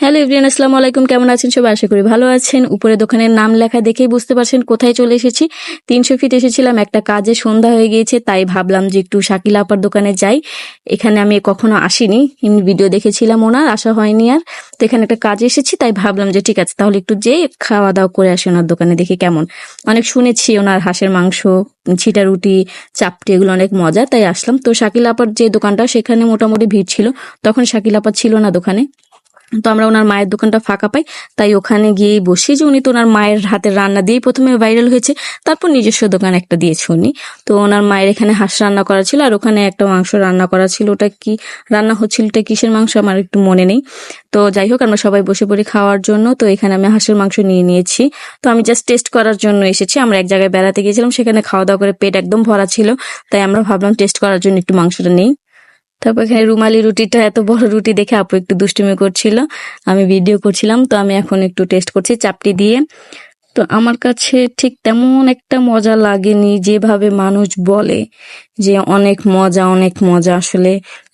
Hello everyone, আসসালামু আলাইকুম। কেমন আছেন সবাই? আশা করি ভালো আছেন। উপরে দোকানের নাম লেখা দেখেই বুঝতে পারছেন কোথায় চলে এসেছি। 300 ফিট এসেছিলাম, একটা কাজে সন্ধ্যা হয়ে গিয়েছে, তাই ভাবলাম যে একটু শাকিলা আপার দোকানে যাই। এখানে আমি কখনো আসিনি, এমনি ভিডিও দেখেছিলাম, ওনার আসা হয়নি আর। তো এখানে একটা কাজে এসেছি, তাই ভাবলাম যে ঠিক আছে তাহলে একটু যেয়ে খাওয়া দাওয়া করে আসি ওনার দোকানে, দেখি কেমন। অনেক শুনেছি ওনার হাঁসের মাংস, ছিটা রুটি, চাপটি এগুলো অনেক মজা, তাই আসলাম। তো শাকিলা আপার যে দোকানটা, সেখানে মোটামুটি ভিড় ছিল, তখন শাকিলা আপা ছিল না দোকানে। তো আমরা ওনার মায়ের দোকানটা ফাঁকা পাই, তাই ওখানে গিয়ে বসি। যে উনি তো ওনার মায়ের হাতের রান্না দিয়েই প্রথমে ভাইরাল হয়েছে, তারপর নিজস্ব দোকান একটা দিয়েছে উনি। তো ওনার মায়ের এখানে হাঁস রান্না করা ছিল, আর ওখানে একটা মাংস রান্না করা ছিল। ওটা কি রান্না হচ্ছিল, ওটা কিসের মাংস আমার একটু মনে নেই। তো যাই হোক, আমরা সবাই বসে পড়ি খাওয়ার জন্য। তো এখানে আমি হাঁসের মাংস নিয়ে নিয়েছি। তো আমি জাস্ট টেস্ট করার জন্য এসেছি। আমরা এক জায়গায় বেড়াতে গিয়েছিলাম, সেখানে খাওয়া দাওয়া করে পেট একদম ভরা ছিল, তাই আমরা ভাবলাম টেস্ট করার জন্য একটু মাংসটা নেই। তারপর এখানে রুমালি রুটিটা, এত বড় রুটি দেখে আপু একটু দুষ্টুমি করছিল, আমি ভিডিও করছিলাম। তো আমি এখন একটু টেস্ট করছি চাপটি দিয়ে। তো আমার কাছে ঠিক তেমন একটা মজা লাগেনি যেভাবে মানুষ বলে যে অনেক মজা অনেক মজা। আসলে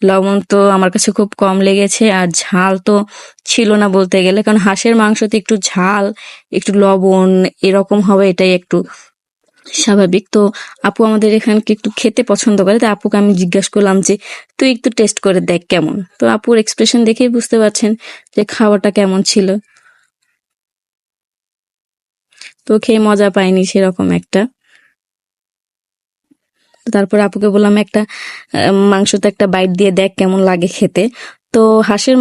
লবণ তো আমার কাছে খুব কম লেগেছে, আর ঝাল তো ছিল না বলতে গেলে, কারণ হাঁসের মাংসতে একটু ঝাল, একটু লবণ এরকম হবে, এটাই একটু স্বাভাবিক। তো আপু আমাদের এখানকে একটু খেতে পছন্দ করে, তাই আপুকে আমি জিজ্ঞাসা করলাম যে তুই একটু টেস্ট করে দেখ কেমন। তো আপুর এক্সপ্রেশন দেখেই বুঝতে পারছেন যে খাওয়াটা কেমন ছিল। তো খেয়ে মজা পাইনি সেরকম একটা। তারপর আপুকে বললাম একটা মাংসতে একটা বাইট দিয়ে দেখ কেমন লাগে খেতে। তো হাঁসের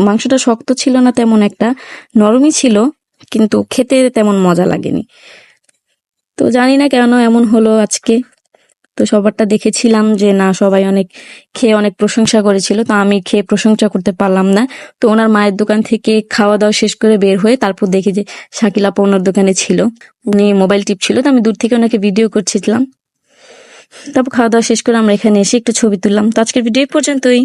মাংসটা শক্ত ছিল না তেমন একটা, নরমই ছিল, কিন্তু খেতে তেমন মজা লাগেনি। তো জানি না কেন এমন হলো আজকে। তো সবারটা দেখেছিলাম যে না, সবাই অনেক খেয়ে অনেক প্রশংসা করেছিল, তো আমি খেয়ে প্রশংসা করতে পারলাম না। তো ওনার মায়ের দোকান থেকে খাওয়া দাওয়া শেষ করে বের হয়ে তারপর দেখি যে শাকিল আপা ওনার দোকানে ছিল, উনি মোবাইল টিপছিল। তো আমি দূর থেকে ওনাকে ভিডিও করছিলাম। তারপর খাওয়া দাওয়া শেষ করে আমরা এখানে এসে একটু ছবি তুললাম। তো আজকের ভিডিও এই পর্যন্তই।